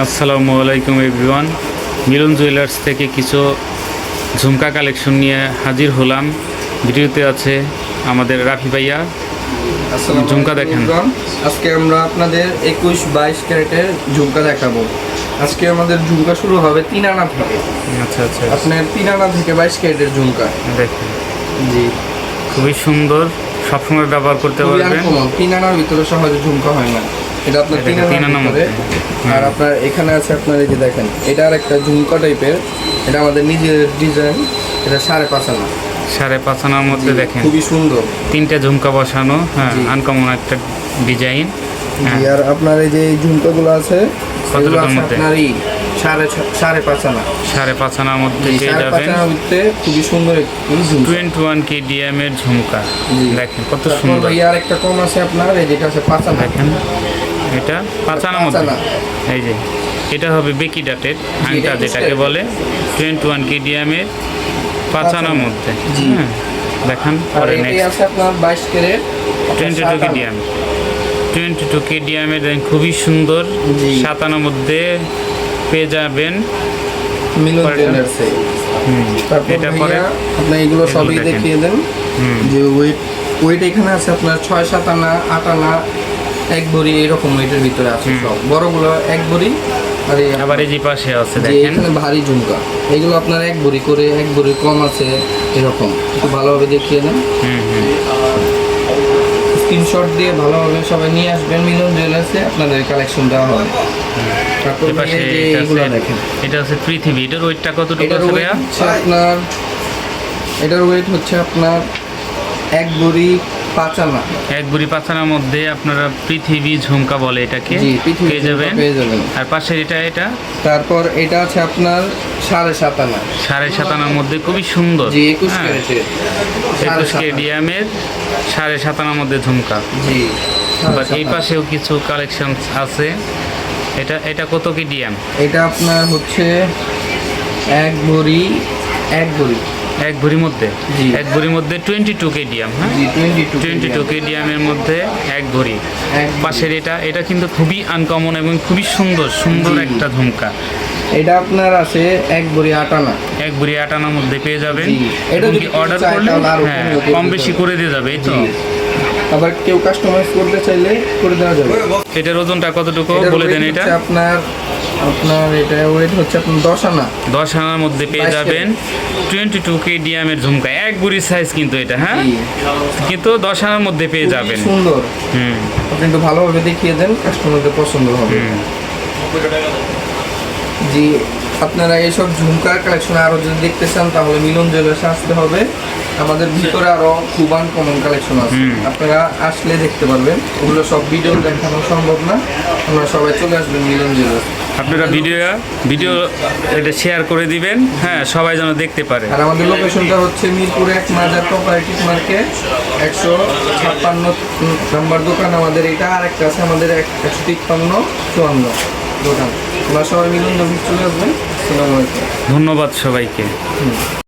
আসসালামু আলাইকুম এভরিওয়ান। মিলন জুয়েলার্স থেকে কিছু ঝুমকা কালেকশন নিয়ে হাজির হলাম। ভিডিওতে আছে আমাদের রাফি ভাইয়া। ঝুমকা দেখেন। আজকে আমরা আপনাদের 21-22 ক্যারেটের ঝুমকা দেখাবো। আজকে আমাদের ঝুমকা শুরু হবে 3 আনা থেকে। আচ্ছা আচ্ছা, আপনার 3 আনা থেকে 22 ক্যারেটের ঝুমকা দেখেন, জি খুবই সুন্দর, সবসময় ব্যবহার করতে পারবেন। 3 আনার ভিতরে সহজে ঝুমকা হয় না, এটা আপনার 3 আনার ভিতরে। আর আপনার এখানে আছে, আপনার এই যে দেখেন, এটা আর একটা ঝুমকা টাইপের, এটা আমাদের নিজের ডিজাইন, এটা 5.5 আনা। 5.5 আনার মধ্যে দেখেন খুবই সুন্দর, 3টা ঝুমকা বসানো। হ্যাঁ, আনকমন একটা ডিজাইন। আর আপনার এই যে ঝুমকাগুলো আছে কতটার মধ্যে? আপনার 5.5 আনা। 5.5 আনার মধ্যে পেয়ে যাবেন। খুবই সুন্দর 21 KDM এর ঝুমকা। দেখেন কত সুন্দর। আর একটা কম আছে আপনার, এই যেটা আছে 5 আনা। দেখেন, এটা 5 আনার মধ্যে। এই যে এটা হবে বেকি ডাটের আংটা, যেটাকে বলে 21 KDM এর 5 আনার মধ্যে। হ্যাঁ, দেখেন পরে নেক্সট আছে আপনার 22 ক্যারেট 22 KDM। 22 KDM এর দেখেন খুবই সুন্দর, 7 আনার মধ্যে পেয়ে যাবেন মিলন জুয়েলার্সে। এটা পরে আপনি এগুলো সবই দেখিয়ে দেন। যে ওয়েট এখানে আছে আপনার 6-7 আনা, 8 আনা, 1 ভরি, এরকম ওয়েটের ভিতরে আছে সব। বড়গুলো 1 ভরি, আর আবার এই যে পাশে আছে দেখেন এখানে ভারী ঝুমকা, এগুলো আপনার 1 ভরি করে, 1 ভরি কম আছে, এরকম। একটু ভালোভাবে দেখিয়ে দেন, স্ক্রিনশট দিয়ে ভালোভাবে সবাই নিয়ে আসবেন মিলন জুয়েলার্সে, আপনাদের কালেকশন দেওয়া হবে। তারপর এগুলো দেখেন, এটা আছে পৃথিবী। এটার ওয়েটটা কতটুকু আছে ভাইয়া? আপনার এটার ওয়েট হচ্ছে আপনার 1 ভরি 5 আনা। 1 ভরি 5 আনার মধ্যে আপনারা পৃথিবী ঝুমকা বলে এটাকে পেয়ে যাবেন। আর পাশে এটা তারপর এটা আছে আপনার 7.5 আনা। 7.5 আনার মধ্যে খুবই সুন্দর। 21 ক্যারেটের 21 KDM এর 7.5 আনার মধ্যে ঝুমকা। জি, আবার এই পাশেও কিছু কালেকশন আছে। এটা কত KDM? এটা আপনার হচ্ছে 1 ভরি 1 ভরি 1 ভরির মধ্যে 1 ভরির মধ্যে 22 KDM। হ্যাঁ, 22 KDM এর মধ্যে 1 ভরি। পাশের এটা কিন্তু খুবই আনকমন এবং খুবই সুন্দর একটা ঝুমকা। এটা আপনার আছে 1 ভরি 8 আনা। 1 ভরি 8 আনার মধ্যে পেয়ে যাবেন। এটা যদি অর্ডার করলে কম বেশি করে দিয়ে যাবে, এই তো। আবার কেউ কাস্টমাইজ করতে চাইলে করে দেওয়া যাবে। এটার ওজনটা কতটুকু বলে দেন? এটা আপনার এটা ওয়েট হচ্ছে আপনার 10 আনা। 10 আনার মধ্যে পেয়ে যাবেন 22 KDM এর ঝুমকা। 1 ভরি সাইজ কিন্তু এটা। হ্যাঁ, কিন্তু 10 আনার মধ্যে পেয়ে যাবেন। সুন্দর। আপনি একটু ভালোভাবে দেখিয়ে দেন, কাস্টমারদের পছন্দ হবে। জি, আপনারা এইসব ঝুমকার কালেকশন আরও যদি দেখতে চান তাহলে মিলন জুয়েলার্সে আসতে হবে। আমাদের ভিতরে আরও খুব আনকমন কালেকশন আছে, আপনারা আসলে দেখতে পারবেন। ওগুলো সব ভিডিও দেখানো সম্ভব না, আপনারা সবাই চলে আসবেন মিলন জুয়েলার্স। আপনারা ভিডিও এটা শেয়ার করে দিবেন, হ্যাঁ, সবাই যেন দেখতে পারে। আর আমাদের লোকেশনটা হচ্ছে মিরপুর 1 মাজার কোঅপারেটিভ মার্কেট, 156 নম্বর দোকান আমাদের এটা। আর একটা আছে আমাদের 153-54 দোকান। আমরা সবাই মিলন জুয়েলার্স চলে আসবেন। আসসালামু আলাইকুম, ধন্যবাদ সবাইকে।